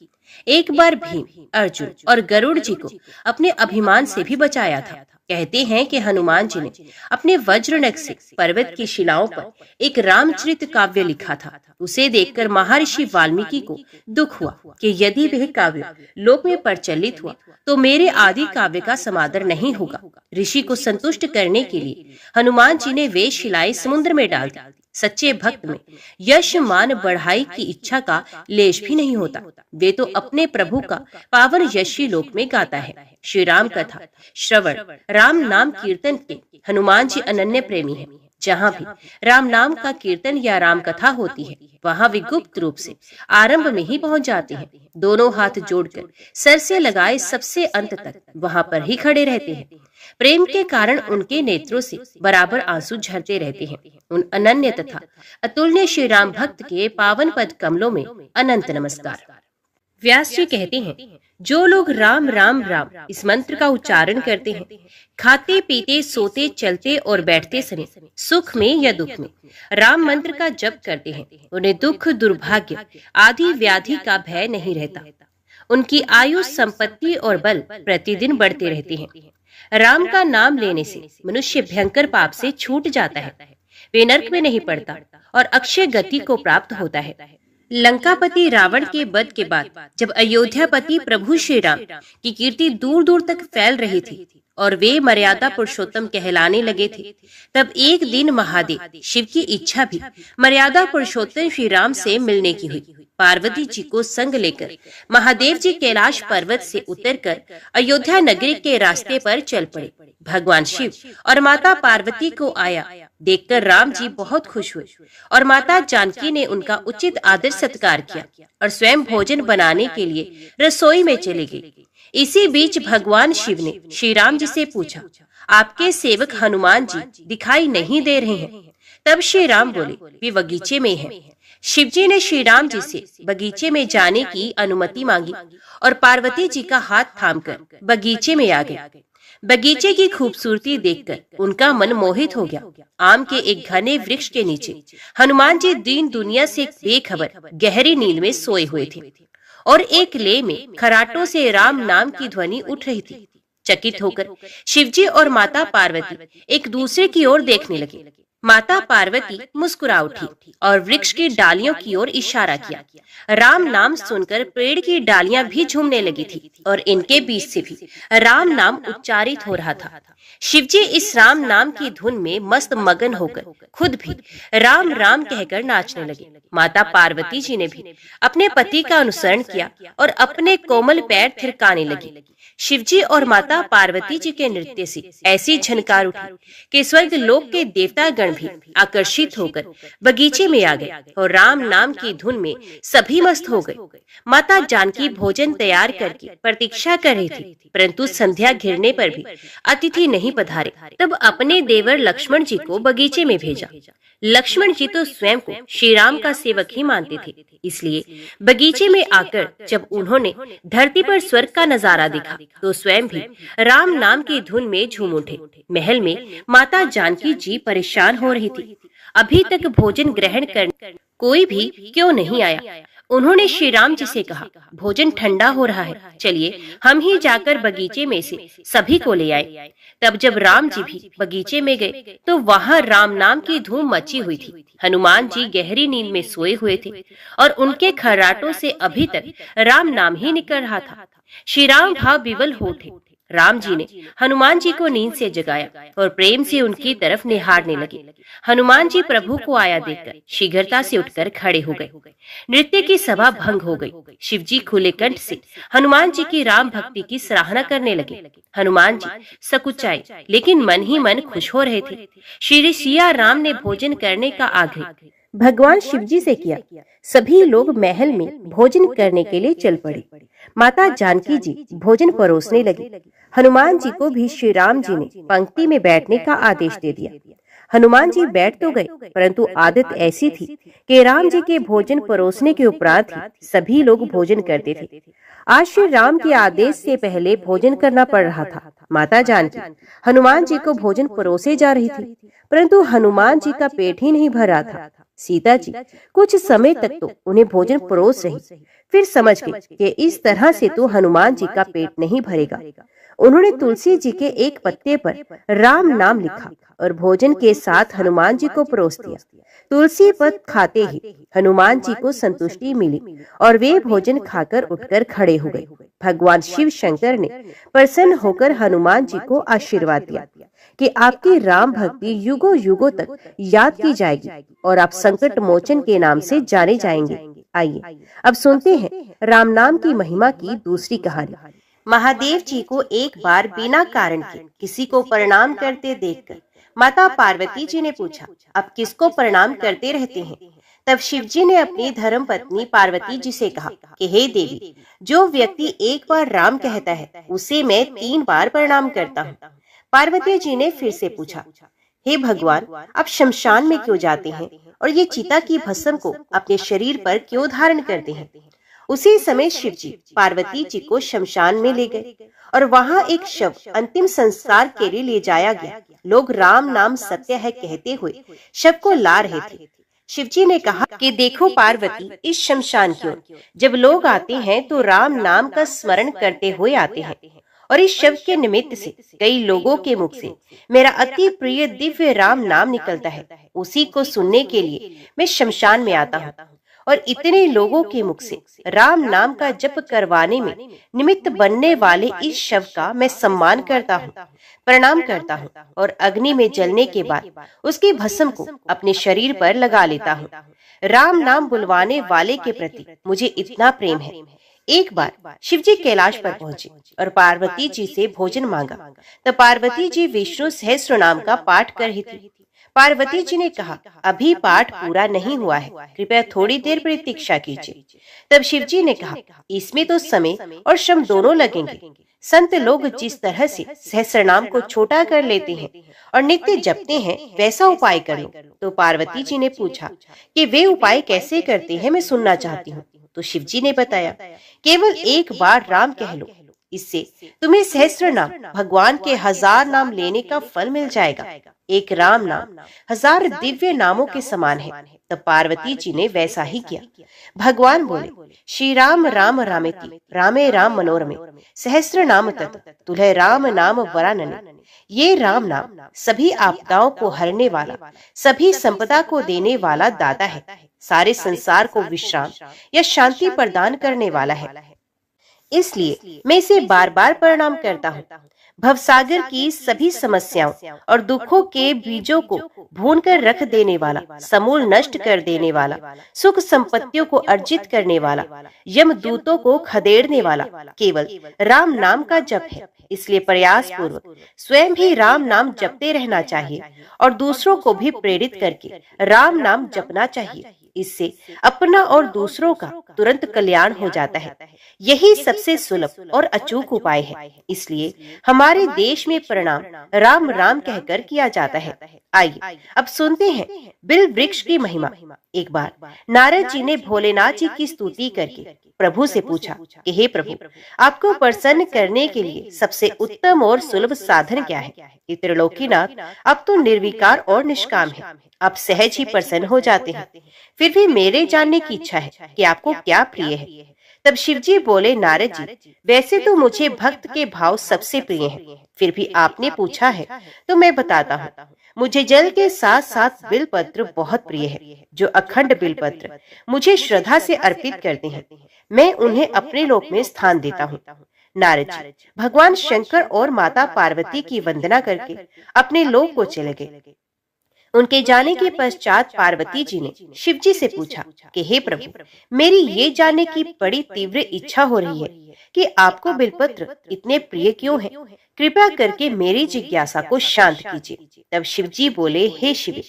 [SPEAKER 1] एक बार भीम, अर्जुन और गरुड़ जी को अपने अभिमान से भी बचाया था। कहते हैं कि हनुमान जी ने अपने वज्रनख से पर्वत की शिलाओं पर एक रामचरित काव्य लिखा था। उसे देखकर महर्षि वाल्मीकि को दुख हुआ कि यदि वह काव्य लोक में प्रचलित हुआ तो मेरे आदि काव्य का समादर नहीं होगा। ऋषि को संतुष्ट करने के लिए हनुमान जी ने वे शिलाएं समुद्र में डाल दी। सच्चे भक्त में यश मान बढ़ाई की इच्छा का लेश भी नहीं होता। वे तो अपने प्रभु का पावन यशी लोक में गाता है। श्री राम कथा श्रवण, राम नाम कीर्तन के हनुमान जी अनन्य प्रेमी हैं। जहाँ भी राम नाम का कीर्तन या राम कथा होती है, वहाँ वे गुप्त रूप से आरंभ में ही पहुँच जाते हैं। दोनों हाथ जोड़कर सर से लगाए सबसे अंत तक वहाँ पर ही खड़े रहते हैं। प्रेम के कारण उनके नेत्रों से बराबर आंसू झरते रहते हैं। उन अनन्य तथा अतुल्य श्री राम भक्त के पावन पद कमलों में अनंत नमस्कार। व्यास जी कहते हैं, जो लोग राम राम राम इस मंत्र का उच्चारण करते हैं, खाते पीते सोते चलते और बैठते समय सुख में या दुख में राम मंत्र का जप करते हैं, उन्हें दुख दुर्भाग्य आदि व्याधि का भय नहीं रहता। उनकी आयु संपत्ति और बल प्रतिदिन बढ़ते रहते हैं। राम का नाम लेने से मनुष्य भयंकर पाप से छूट जाता है, वे नरक में नहीं पड़ता और अक्षय गति को प्राप्त होता है। लंकापति रावण के वध के बाद जब अयोध्यापति प्रभु श्री राम की कीर्ति दूर दूर तक फैल रही थी और वे मर्यादा पुरुषोत्तम कहलाने लगे थे, तब एक दिन महादेव शिव की इच्छा भी मर्यादा पुरुषोत्तम श्री राम से मिलने की हुई। पार्वती जी को संग लेकर महादेव जी कैलाश पर्वत से उतरकर अयोध्या नगरी के रास्ते पर चल पड़े। भगवान शिव और माता पार्वती को आया देखकर राम जी बहुत खुश हुए और माता जानकी ने उनका उचित आदर सत्कार किया और स्वयं भोजन बनाने के लिए रसोई में चले गए। इसी बीच भगवान शिव ने श्री राम जी से पूछा, आपके सेवक हनुमान जी दिखाई नहीं दे रहे हैं। तब श्री राम बोले, वे बगीचे में हैं। शिवजी ने श्री राम जी से बगीचे में जाने की अनुमति मांगी और पार्वती जी का हाथ थामकर बगीचे में आ गए। बगीचे की खूबसूरती देखकर उनका मन मोहित हो गया। आम के एक घने वृक्ष के नीचे हनुमान जी दीन दुनिया से बेखबर गहरी नींद में सोए हुए थे और एक ले में खराटों से राम नाम की ध्वनि उठ रही थी। चकित होकर शिवजी और माता पार्वती एक दूसरे की ओर देखने लगे। माता पार्वती मुस्कुरा उठी और वृक्ष की डालियों की ओर इशारा किया। राम नाम सुनकर पेड़ की डालियां भी झूमने लगी थी और इनके बीच से भी राम नाम उच्चारित हो रहा था। शिवजी इस राम नाम की धुन में मस्त मगन होकर खुद भी राम राम कहकर नाचने लगे। माता पार्वती जी ने भी अपने पति का अनुसरण किया और अपने कोमल पैर थिरकाने लगी। शिवजी और माता पार्वती जी के नृत्य से ऐसी झनकार उठी कि स्वर्ग लोक के देवता गण भी आकर्षित होकर बगीचे में आ गए और राम नाम की धुन में सभी मस्त हो गए। माता जानकी भोजन तैयार करके प्रतीक्षा कर रही थी, परंतु संध्या घिरने पर भी अतिथि नहीं पधारे। तब अपने देवर लक्ष्मण जी को बगीचे में भेजा। लक्ष्मण जी तो स्वयं को श्री राम का सेवक ही मानते थे, इसलिए बगीचे में आकर जब उन्होंने धरती पर स्वर्ग का नजारा देखा तो स्वयं भी राम नाम की धुन में झूम उठे। महल में माता जानकी जी परेशान हो रही थी। अभी तक भोजन ग्रहण करने कोई भी क्यों नहीं आया। उन्होंने श्री राम जी से कहा, भोजन ठंडा हो रहा है, चलिए हम ही जाकर बगीचे में से सभी को ले आए। तब जब राम जी भी बगीचे में गए तो वहाँ राम नाम की धूम मची हुई थी। हनुमान जी गहरी नींद में सोए हुए थे और उनके खर्राटों से अभी तक राम नाम ही निकल रहा था। श्री राम भाव विवल हो उठे। राम जी ने हनुमान जी को नींद से जगाया और प्रेम से उनकी तरफ निहारने लगे। हनुमान जी प्रभु को आया देखकर शीघ्रता से उठकर खड़े हो गए। नृत्य की सभा भंग हो गई। शिवजी खुले कंठ से हनुमान जी की राम भक्ति की सराहना करने लगे। हनुमान जी सकुचाए लेकिन मन ही मन खुश हो रहे थे। श्री सिया राम ने भोजन करने का आग्रह भगवान शिवजी से किया। सभी लोग महल में भोजन करने के लिए चल पड़े। माता जानकी जी भोजन परोसने लगी। हनुमान जी को भी श्री राम जी ने पंक्ति में बैठने का आदेश दे दिया। हनुमान जी बैठ तो गए, परंतु आदत ऐसी थी कि राम जी के भोजन परोसने के उपरांत ही सभी लोग भोजन करते थे। आज श्री राम के आदेश से पहले भोजन करना पड़ रहा था। माता जानकी हनुमान जी को भोजन परोसे जा रही थी, परंतु हनुमान जी का पेट ही नहीं भर रहा था। सीता जी कुछ समय तक तो उन्हें भोजन परोस रही, फिर समझ गई कि इस तरह से तो हनुमान जी का पेट नहीं भरेगा। उन्होंने तुलसी जी के एक पत्ते पर राम नाम लिखा और भोजन के साथ हनुमान जी को परोस दिया। तुलसी पत्र खाते ही हनुमान जी को संतुष्टि मिली और वे भोजन खाकर उठकर खड़े हो गए। भगवान शिव शंकर ने प्रसन्न होकर हनुमान जी को आशीर्वाद दिया कि आपकी राम भक्ति युगों युगों तक याद की जाएगी और आप संकट मोचन के नाम से जाने जाएंगे। आइए अब सुनते हैं राम नाम की महिमा की दूसरी कहानी। महादेव जी को एक बार बिना कारण के किसी को प्रणाम करते देखकर माता पार्वती जी ने पूछा, अब किसको प्रणाम करते रहते हैं? तब शिव जी ने अपनी धर्म पत्नी पार्वती जी से कहा कि हे देवी, जो व्यक्ति एक बार राम कहता है उसे मैं 3 बार प्रणाम करता हूँ। पार्वती जी ने फिर से पूछा, हे भगवान, आप शमशान में क्यों जाते हैं और ये चिता की भस्म को अपने शरीर पर क्यों धारण करते हैं? उसी समय शिव जी पार्वती जी को शमशान में ले गए और वहाँ एक शव अंतिम संस्कार के लिए ले जाया गया। लोग राम नाम सत्य है कहते हुए शव को ला रहे थे। शिव जी ने कहा कि देखो पार्वती, इस शमशान की ओर जब लोग आते हैं तो राम नाम का स्मरण करते हुए आते हैं और इस शव के निमित्त से कई लोगों के मुख से मेरा अति प्रिय दिव्य राम नाम निकलता है। उसी को सुनने के लिए मैं शमशान में आता हूँ और इतने लोगों के मुख से राम नाम का जप करवाने में निमित्त बनने वाले इस शव का मैं सम्मान करता हूँ, प्रणाम करता हूँ और अग्नि में जलने के बाद उसकी भस्म को अपने शरीर पर लगा लेता हूँ। राम नाम बुलवाने वाले के प्रति मुझे इतना प्रेम है। एक बार शिवजी कैलाश पर पहुंचे और पार्वती जी से भोजन मांगा। तब पार्वती जी विष्णु सहस्त्र नाम का पाठ कर रही थी। पार्वती जी ने कहा, अभी पाठ पूरा नहीं हुआ है, कृपया थोड़ी देर प्रतीक्षा कीजिए। तब शिव जी ने कहा, इसमें तो समय और श्रम दोनों लगेंगे, संत लोग जिस तरह से सहस्रनाम को छोटा कर लेते हैं और नित्य जपते हैं, वैसा उपाय कर लो। तो पार्वती जी ने पूछा कि वे उपाय कैसे करते हैं, मैं सुनना चाहती हूँ। तो शिव जी ने बताया, केवल एक बार राम कह लो, इससे तुम्हें सहस्र नाम, भगवान के 1000 नाम लेने का फल मिल जाएगा। एक राम नाम 1000 दिव्य नामों के समान है। तब पार्वती जी ने वैसा ही किया। भगवान बोले, श्री राम राम रामेति रामे राम मनोरमे सहस्र नाम तत् तुल्हे राम नाम वरानने। ये राम नाम सभी आपदाओं को हरने वाला, सभी संपदा को देने वाला दाता है। सारे संसार को विश्राम या शांति प्रदान करने वाला है। इसलिए मैं इसे बार बार प्रणाम करता हूँ। भवसागर की सभी समस्याओं और दुखों के बीजों को भूनकर रख देने वाला, समूल नष्ट कर देने वाला, सुख संपत्तियों को अर्जित करने वाला, यमदूतों को खदेड़ने वाला केवल राम नाम का जप है। इसलिए प्रयास पूर्वक स्वयं भी राम नाम जपते रहना चाहिए और दूसरों को भी प्रेरित करके राम नाम जपना चाहिए। इससे अपना और दूसरों का तुरंत कल्याण हो जाता है। यही सबसे सुलभ और अचूक उपाय है। इसलिए हमारे देश में प्रणाम राम राम कहकर किया जाता है। आइए अब सुनते हैं बिल वृक्ष की महिमा। एक बार नारद जी ने भोलेनाथ जी की स्तुति करके प्रभु से पूछा कि हे प्रभु, आपको प्रसन्न करने के लिए सबसे उत्तम और सुलभ साधन क्या है? त्रिलोकीनाथ, अब तो निर्विकार और निष्काम है, आप सहज ही प्रसन्न हो जाते हैं। फिर भी मेरे जानने की इच्छा है कि आपको क्या प्रिय है। तब शिवजी बोले, नारद जी, वैसे तो मुझे भक्त के भाव सबसे प्रिय हैं, फिर भी आपने पूछा है तो मैं बताता हूँ। मुझे जल के साथ साथ बिलपत्र बहुत प्रिय है। जो अखंड बिलपत्र मुझे श्रद्धा से अर्पित करते हैं, मैं उन्हें अपने लोक में स्थान देता हूँ। नारद जी भगवान शंकर और माता पार्वती की वंदना करके अपने लोक को चले गए। उनके जाने के पश्चात पार्वती जी ने शिव जी से पूछा कि हे प्रभु, मेरी ये जानने की बड़ी तीव्र इच्छा हो रही है कि आपको बिलपत्र इतने प्रिय क्यों हैं? कृपया करके मेरी जिज्ञासा को शांत कीजिए। तब शिव जी बोले, हे शिव,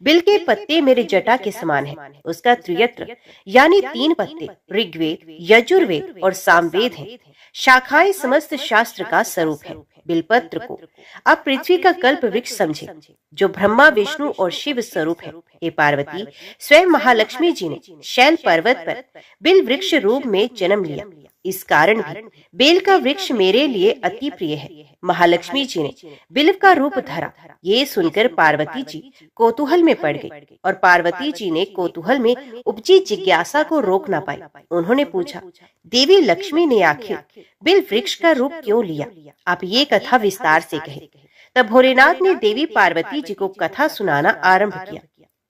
[SPEAKER 1] बिल के पत्ते मेरे जटा के समान हैं। उसका त्रियत्र यानी 3 पत्ते ऋग्वेद, यजुर्वेद और सामवेद हैं। शाखाएं समस्त शास्त्र का स्वरूप है। बिलपत्र को आप पृथ्वी का कल्प वृक्ष समझे, जो ब्रह्मा, विष्णु और शिव स्वरूप है। हे पार्वती, स्वयं महालक्ष्मी जी ने शैल पर्वत पर बिल वृक्ष रूप में जन्म लिया। इस कारण भी बेल का वृक्ष मेरे लिए अति प्रिय है। महालक्ष्मी जी ने बिल्व का रूप धरा। ये सुनकर पार्वती जी कौतूहल में पड़ गई और पार्वती जी ने कौतूहल में उपजी जिज्ञासा को रोक ना पाई। उन्होंने पूछा, देवी लक्ष्मी ने आखिर बिल वृक्ष का रूप क्यों लिया? आप ये कथा विस्तार से कहे। तब भोलेनाथ ने देवी पार्वती जी को कथा सुनाना आरंभ किया।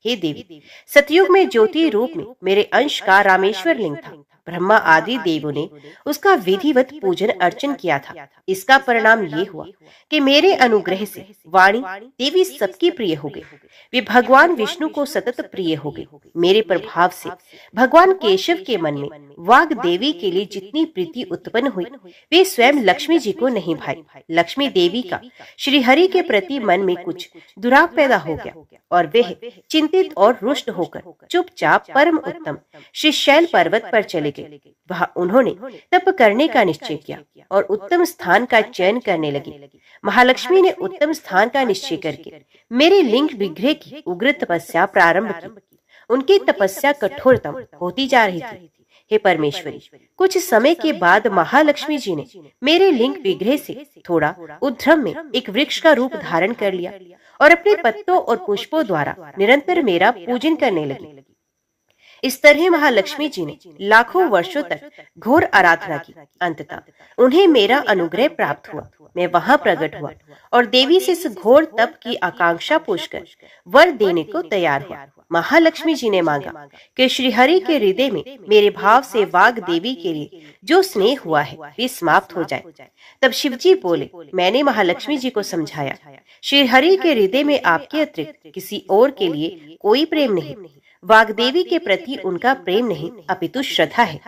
[SPEAKER 1] हे देवी, सतयुग में ज्योति रूप में मेरे अंश का रामेश्वर लिंग था। ब्रह्मा आदि देवों ने उसका विधिवत पूजन अर्चन किया था। इसका परिणाम ये हुआ कि मेरे अनुग्रह से वाणी देवी सबकी प्रिय हो गई। वे भगवान विष्णु को सतत प्रिय हो गई। मेरे प्रभाव से भगवान केशव के मन में वाग देवी के लिए जितनी प्रीति उत्पन्न हुई, वे स्वयं लक्ष्मी जी को नहीं भाई। लक्ष्मी देवी का श्री हरि के प्रति मन में कुछ दुराग पैदा हो गया और वे चिंतित और रुष्ट होकर चुपचाप परम उत्तम श्री शैल पर्वत पर चले गए। वहां उन्होंने तप करने का निश्चय किया और उत्तम स्थान का चयन करने लगे। महालक्ष्मी ने उत्तम स्थान का निश्चय करके मेरे लिंग विग्रह की उग्र तपस्या प्रारंभ की। उनकी तपस्या कठोरतम होती जा रही थी। हे परमेश्वरी, कुछ समय के बाद महालक्ष्मी जी ने मेरे लिंग विग्रह से थोड़ा उद्धम में एक वृक्ष का रूप धारण कर लिया और अपने पत्तों और पुष्पों द्वारा निरंतर मेरा पूजन करने लगी। इस तरह महालक्ष्मी जी ने लाखों वर्षों तक घोर आराधना की। अंततः उन्हें मेरा अनुग्रह प्राप्त हुआ। मैं वहां प्रकट हुआ और देवी से इस घोर तप की आकांक्षा पूछकर वर देने को तैयार हुआ। महालक्ष्मी जी ने मांगा कि श्री हरि के हृदय में मेरे भाव से वाग देवी के लिए जो स्नेह हुआ है वे समाप्त हो जाए। तब शिवजी बोले, मैंने महालक्ष्मी जी को समझाया, श्री हरि के हृदय में आपके अतिरिक्त किसी और के लिए कोई प्रेम नहीं। वाग्देवी के प्रति उनका प्रेम नहीं अपितु श्रद्धा है।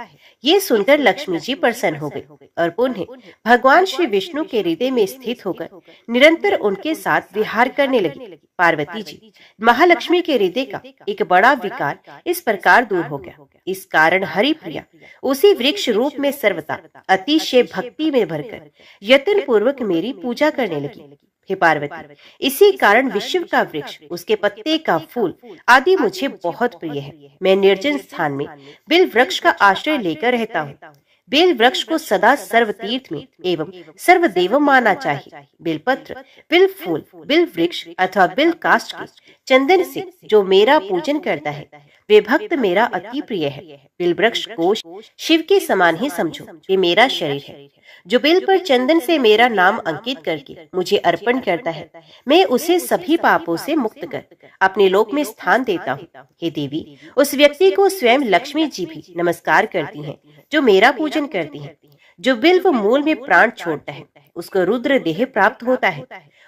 [SPEAKER 1] ये सुनकर लक्ष्मी जी प्रसन्न हो गई और पुनः भगवान श्री विष्णु के हृदय में स्थित होकर निरंतर उनके साथ विहार करने लगी। पार्वती जी, महालक्ष्मी के हृदय का एक बड़ा विकार इस प्रकार दूर हो गया। इस कारण हरिप्रिया उसी वृक्ष रूप में सर्वथा अतिशय भक्ति में भरकर यत्न पूर्वक मेरी पूजा करने लगी। हे पार्वती, इसी कारण विश्व का वृक्ष, उसके पत्ते का फूल आदि मुझे बहुत प्रिय है। मैं निर्जन स्थान में बिल वृक्ष का आश्रय लेकर रहता हूँ। बेल वृक्ष को सदा सर्व तीर्थ में एवं सर्व देव माना चाहिए। बेलपत्र, बिल फूल, बिल वृक्ष अथवा बिल काष्ठ के चंदन से जो मेरा पूजन करता है वे भक्त मेरा अति प्रिय है। बिल वृक्ष को शिव के समान ही समझो, ये मेरा शरीर है। जो बिल पर चंदन से मेरा नाम अंकित करके मुझे अर्पण करता है, मैं उसे सभी पापों से मुक्त कर अपने लोक में स्थान देता हूँ। हे देवी, उस व्यक्ति को स्वयं लक्ष्मी जी भी नमस्कार करती हैं जो मेरा पूजन करती हैं। जो बिल्व मूल में प्राण छोड़ता है उसको रुद्र देह प्राप्त होता है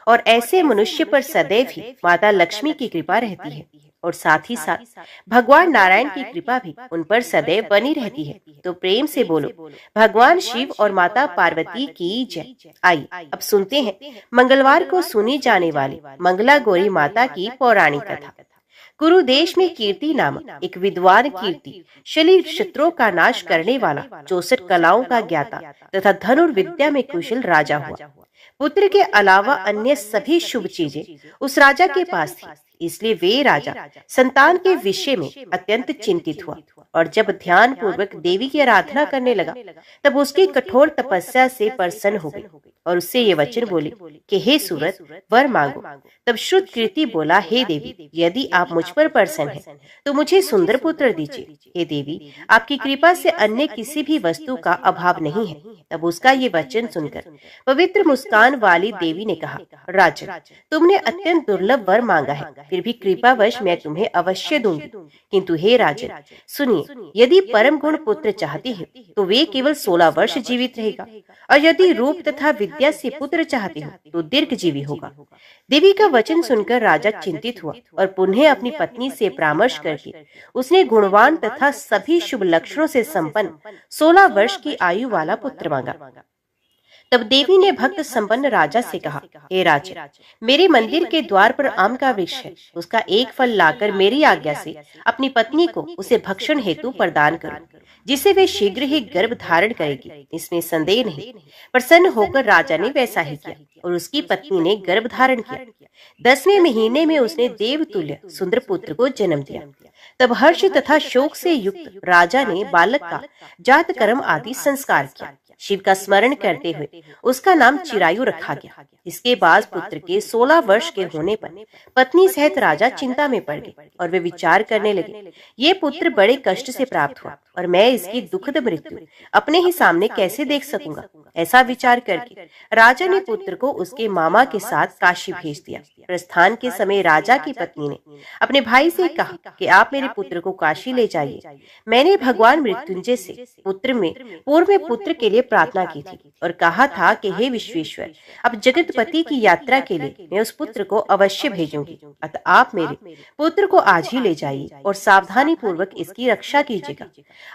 [SPEAKER 1] और ऐसे मनुष्य पर सदैव ही माता लक्ष्मी की कृपा रहती है और साथ ही साथ भगवान नारायण की कृपा भी उन पर सदैव बनी रहती है। तो प्रेम से बोलो, भगवान शिव और माता पार्वती की जय। आइए अब सुनते हैं मंगलवार को सुनी जाने वाली मंगला गौरी माता की पौराणिक कथा। कुरु देश में कीर्ति नामक एक विद्वान कीर्ति शली शत्रुओं का नाश करने वाला 64 कलाओं का ज्ञाता तथा धनुर्विद्या में कुशल राजा हुआ। पुत्र के अलावा अन्य सभी शुभ चीजें उस राजा के पास थी, इसलिए वे राजा संतान के विषय में अत्यंत चिंतित हुआ और जब ध्यान पूर्वक देवी की आराधना करने लगा तब उसकी कठोर तपस्या से प्रसन्न हो गई और उससे ये वचन बोली कि हे सूरत, वर मांगो। तब श्रुत कीर्ति बोला, हे देवी, यदि आप मुझ पर प्रसन्न हैं तो मुझे सुंदर पुत्र दीजिए। हे देवी, आपकी कृपा से अन्य किसी भी वस्तु का अभाव नहीं है। तब उसका ये वचन सुनकर पवित्र मुस्कान वाली देवी ने कहा, राजन, तुमने अत्यंत दुर्लभ वर मांगा है, फिर भी कृपावश मैं तुम्हें अवश्य दूंगी। किंतु हे राजन, सुनिए, यदि परम गुण पुत्र चाहती है तो वे केवल 16 वर्ष जीवित रहेगा और यदि रूप तथा विद्या से पुत्र चाहती हो तो दीर्घ जीवी होगा। देवी का वचन सुनकर राजा चिंतित हुआ और पुनः अपनी पत्नी से परामर्श करके उसने गुणवान तथा सभी शुभ लक्षणों से संपन्न 16 वर्ष की आयु वाला पुत्र मांगा। तब देवी ने भक्त संपन्न राजा से कहा, हे राजा, मेरे मंदिर के द्वार पर आम का वृक्ष है, उसका एक फल लाकर मेरी आज्ञा से अपनी पत्नी को उसे भक्षण हेतु प्रदान करो, जिसे वे शीघ्र ही गर्भ धारण करेगी, इसमें संदेह नहीं। प्रसन्न होकर राजा ने वैसा ही किया और उसकी पत्नी ने गर्भ धारण किया। 10वें महीने में उसने देवतुल्य सुंदर पुत्र को जन्म दिया। तब हर्ष तथा शोक से युक्त राजा ने बालक का जात कर्म आदि संस्कार किया। शिव का स्मरण करते हुए उसका नाम चिरायु रखा गया। इसके बाद पुत्र के 16 वर्ष के होने पर पत्नी सहित राजा चिंता में पड़ गए और वे विचार करने लगे, ये पुत्र बड़े कष्ट से प्राप्त हुआ और मैं इसकी दुखद मृत्यु अपने ही सामने कैसे देख सकूंगा। ऐसा विचार करके राजा ने पुत्र को उसके मामा के साथ काशी भेज दिया। प्रस्थान के समय राजा की पत्नी ने अपने भाई से कहा कि आप मेरे पुत्र को काशी ले जाइए। मैंने भगवान मृत्युंजय से पूर्व में पुत्र के लिए प्रार्थना की थी और कहा था कि हे विश्वेश्वर, अब जगतपति की यात्रा के लिए मैं उस पुत्र को अवश्य भेजूंगी, अतः आप मेरे पुत्र को आज ही ले जाइए और सावधानी पूर्वक इसकी रक्षा कीजिएगा।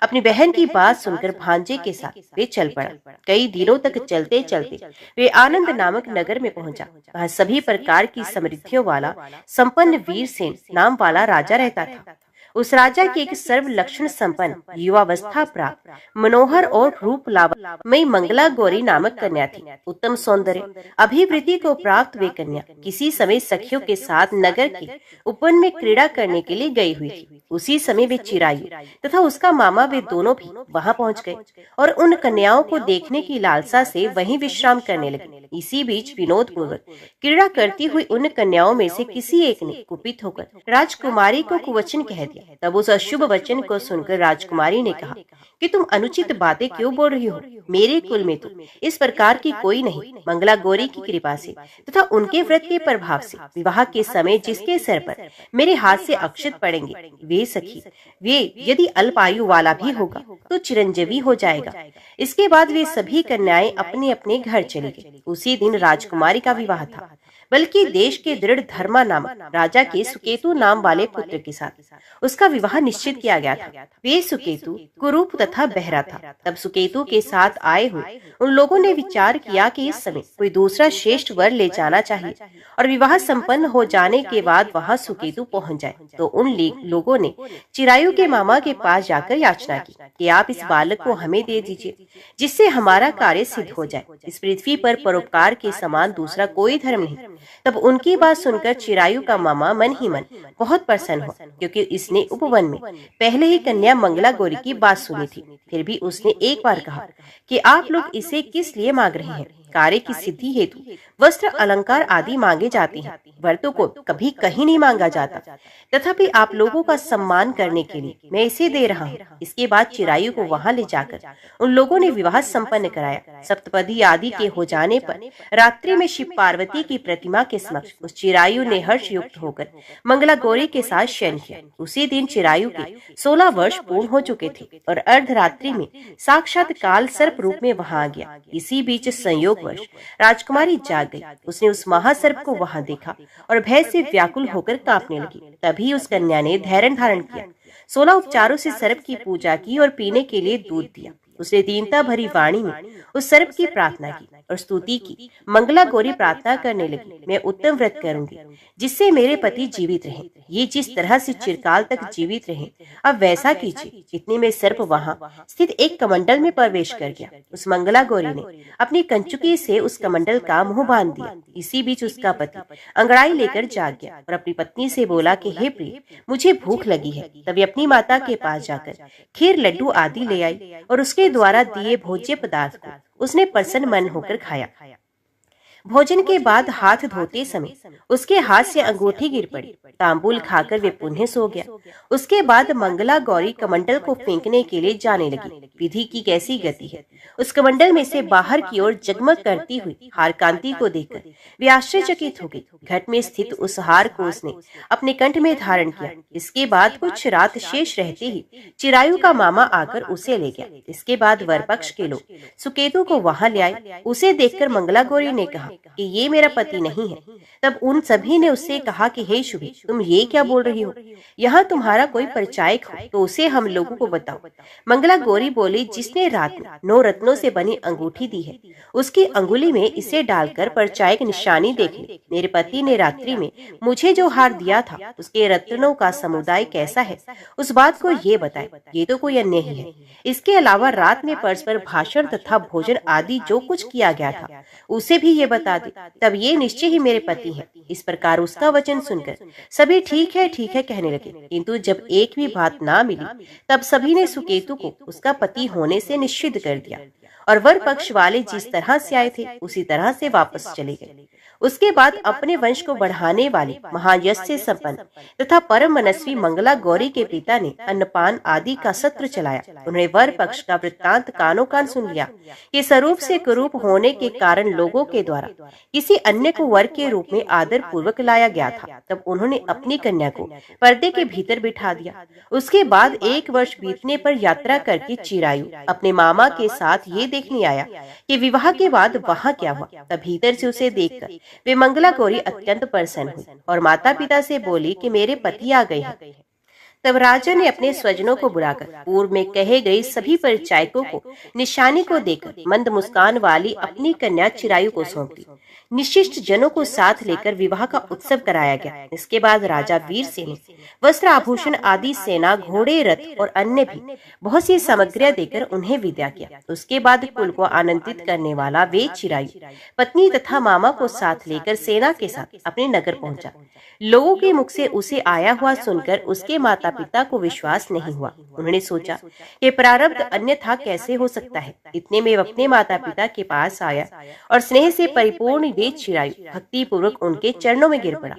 [SPEAKER 1] अपनी बहन की बात सुनकर भांजे के साथ वे चल पड़ा। कई दिनों तक चलते चलते वे आनंद नामक नगर में पहुंचा। वहाँ सभी प्रकार की समृद्धियों वाला संपन्न वीरसेन नाम वाला राजा रहता था। उस राजा की एक सर्व लक्षण संपन्न युवावस्था प्राप्त मनोहर और रूप लावण्यमयी मंगला गौरी नामक कन्या थी। उत्तम सौंदर्य अभिवृद्धि को प्राप्त वे कन्या किसी समय सखियों के साथ नगर के उपवन में क्रीड़ा करने के लिए गई हुई थी। उसी समय वे चिरायु तथा उसका मामा वे दोनों भी वहां पहुंच गए और उन कन्याओं को देखने की लालसा से वहीं विश्राम करने लगे। इसी बीच विनोद पूर्वक क्रीड़ा करती हुई उन कन्याओं में से किसी एक ने कुपित होकर राजकुमारी को कुवचन कह दिया। तब उस अशुभ वचन को सुनकर राजकुमारी ने कहा कि तुम अनुचित बातें क्यों बोल रही हो? मेरे कुल में तो इस प्रकार की कोई नहीं। मंगला गौरी की कृपा से तथा उनके व्रत के प्रभाव से विवाह के समय जिसके सिर पर मेरे हाथ से अक्षत पड़ेंगे वे सखी, वे यदि अल्पायु वाला भी होगा तो चिरंजीवी हो जाएगा। इसके बाद वे सभी कन्याएं अपने अपने घर चली गईं। उसी दिन राजकुमारी का विवाह था। बल्कि देश के दृढ़ धर्मा नामक राजा के सुकेतु नाम वाले पुत्र के साथ उसका विवाह निश्चित किया गया था। वे सुकेतु कुरूप तथा बहरा था। तब सुकेतु के साथ आए हुए उन लोगों ने विचार किया कि इस समय कोई दूसरा श्रेष्ठ वर ले जाना चाहिए और विवाह संपन्न हो जाने के बाद वहां सुकेतु पहुंच जाए। तो उन लोगों ने चिरायु के मामा के पास जाकर याचना की कि आप इस बालक को हमें दे दीजिए, जिससे हमारा कार्य सिद्ध हो जाए। इस पृथ्वी पर परोपकार के समान दूसरा कोई धर्म नहीं। तब उनकी बात सुनकर चिरायु का मामा मन ही मन बहुत प्रसन्न हुआ, क्योंकि इसने उपवन में पहले ही कन्या मंगला गौरी की बात सुनी थी। फिर भी उसने एक बार कहा कि आप लोग इसे किस लिए मांग रहे हैं? कार्य की सिद्धि हेतु वस्त्र अलंकार आदि मांगे जाते हैं, व्रतों को कभी कहीं नहीं मांगा जाता। तथापि आप लोगों का सम्मान करने के लिए मैं इसे दे रहा हूँ। इसके बाद चिरायु को वहां ले जाकर उन लोगों ने विवाह संपन्न कराया। सप्तपदी आदि के हो जाने पर रात्रि में शिव पार्वती की प्रतिमा के समक्ष उस चिरायु ने हर्ष युक्त होकर मंगला गौरी के साथ शयन किया। उसी दिन चिरायु के 16 वर्ष पूर्ण हो चुके थे और अर्धरात्रि में साक्षात काल सर्प रूप में वहां आ गया। इसी बीच संयोग राजकुमारी जाग गई। उसने उस महासर्प को वहां देखा और भय से व्याकुल होकर कांपने लगी। तभी उस कन्या ने धैर्य धारण किया, 16 उपचारों से सर्प की पूजा की और पीने के लिए दूध दिया। उसने दीनता भरी वाणी में उस सर्प की प्रार्थना की और स्तुति की। मंगला गौरी प्रार्थना करने लगी, मैं उत्तम व्रत करूंगी जिससे मेरे पति जीवित रहें। ये जिस तरह से चिरकाल तक जीवित रहे, अब वैसा कीजिए। इतने में सर्प वहां स्थित एक कमंडल में प्रवेश कर गया। उस मंगला गौरी ने अपनी कंचुकी से उस कमंडल का मुंह बांध दिया। इसी बीच उसका पति अंगड़ाई लेकर जाग गया और अपनी पत्नी से बोला कि हे प्रिय, मुझे भूख लगी है। तभी अपनी माता के पास जाकर खीर लड्डू आदि ले आई और उसके द्वारा दिए भोज्य पदार्थ को उसने प्रसन्न मन होकर खाया। भोजन के बाद हाथ धोते समय उसके हाथ से अंगूठी गिर पड़ी। तांबूल खाकर वे पुनः सो गया। उसके बाद मंगला गौरी कमंडल को फेंकने के लिए जाने लगी। विधि की कैसी गति है! उस कमंडल में से बाहर की ओर जगमग करती हुई हार कांति को देखकर वे आश्चर्यचकित हो गई। घट में स्थित उस हार को उसने अपने कंठ में धारण किया। इसके बाद कुछ रात शेष रहते ही चिरायु का मामा आकर उसे ले गया। इसके बाद वर पक्ष के लोग सुकेतु को वहां ले आए। उसे देखकर मंगला गौरी ने कहा कि ये मेरा पति नहीं है। तब उन सभी ने उससे कहा कि हे शुभे, तुम ये क्या बोल रही हो? यहाँ तुम्हारा कोई परिचायक हो तो उसे हम लोगों को बताओ। मंगला गौरी बोली, जिसने रात में 9 रत्नों से बनी अंगूठी दी है, उसकी अंगुली में इसे डालकर परिचायक निशानी देख ले। मेरे पति ने रात्रि में मुझे जो हार दिया था उसके रत्नों का समुदाय कैसा है, उस बात को ये बताए। ये तो कोई अन्य ही है। इसके अलावा रात में परस्पर भाषण तथा भोजन आदि जो कुछ किया गया था उसे भी ये बता दे, तब ये निश्चय ही मेरे पति हैं। इस प्रकार उसका वचन सुनकर सभी ठीक है कहने लगे। किंतु जब एक भी बात ना मिली तब सभी ने सुकेतु को उसका पति होने से निश्चित कर दिया और वर पक्ष वाले जिस तरह से आए थे उसी तरह से वापस चले गए। उसके बाद अपने वंश को बढ़ाने वाली महायश से संपन्न तथा परम मनस्वी मंगला गौरी के पिता ने अन्नपान आदि का सत्र चलाया। उन्होंने वर पक्ष का वृत्तांत कानों कान सुन लिया कि स्वरूप से कुरूप होने के कारण लोगों के द्वारा किसी अन्य को वर के रूप में आदर पूर्वक लाया गया था। तब उन्होंने अपनी कन्या को पर्दे के भीतर बिठा दिया। उसके बाद 1 वर्ष बीतने पर यात्रा करके चिरायु अपने मामा के साथ ये देखने आया कि विवाह के बाद वहाँ क्या हुआ। तब भीतर से उसे देखकर वे मंगला गौरी अत्यंत प्रसन्न हुई और माता पिता से बोली कि मेरे पति आ गए हैं। तब राजा ने अपने स्वजनों को बुलाकर पूर्व में कहे गए सभी परिचायकों को निशानी को देकर मंद मुस्कान वाली अपनी कन्या चिरायु को सौंप दी। निशिष्ट जनों को साथ लेकर विवाह का उत्सव कराया गया। इसके बाद राजा वीर सेन ने वस्त्र आभूषण आदि सेना, घोड़े, रथ और अन्य भी बहुत सी सामग्रियां देकर उन्हें विदा किया। उसके बाद कुल को आनंदित करने वाला वे चिरायु पत्नी तथा मामा को साथ लेकर सेना के साथ अपने नगर पहुंचा। लोगों के मुख से उसे आया हुआ सुनकर उसके माता पिता को विश्वास नहीं हुआ। उन्होंने सोचा कि प्रारब्ध अन्यथा कैसे हो सकता है। इतने में अपने माता पिता के पास आया और स्नेह से परिपूर्ण वे चिरायु भक्ति पूर्वक उनके चरणों में गिर पड़ा।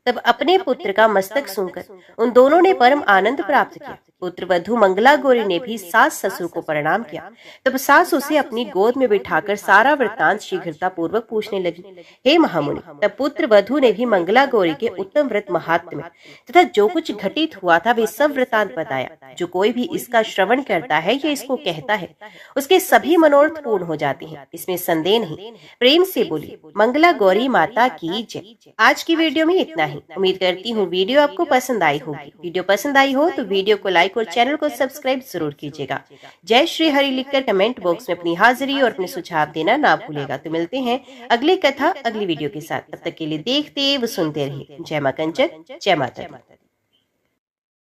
[SPEAKER 1] तब अपने पुत्र का मस्तक सूंघकर उन दोनों ने परम आनंद प्राप्त किया। पुत्र वधू मंगला गौरी ने भी सास ससुर को प्रणाम किया। तब सास उसे अपनी गोद में बिठाकर सारा वृत्तांत शीघ्रता पूर्वक पूछने लगी। हे महामुनि, तब पुत्र वधू ने भी मंगला गौरी के उत्तम व्रत महात्म्य तथा जो कुछ घटित हुआ था वे सब वृत्तांत बताया। जो कोई भी इसका श्रवण करता है या इसको कहता है उसके सभी मनोरथ पूर्ण हो जाते हैं, इसमें संदेह नहीं। प्रेम से बोली मंगला गौरी माता की जय। आज की वीडियो में इतना ही। उम्मीद करती हूँ वीडियो आपको पसंद आई होगी। वीडियो पसंद आई हो तो वीडियो को लाइक और चैनल को सब्सक्राइब जरूर कीजिएगा। जय श्री हरि लिखकर कमेंट बॉक्स में अपनी हाजिरी और अपने सुझाव देना ना भूलेगा। तो मिलते हैं अगली कथा अगली वीडियो के साथ। तब तक के लिए देखते व सुनते रहिए। जय मां कंचन, जय माता दी।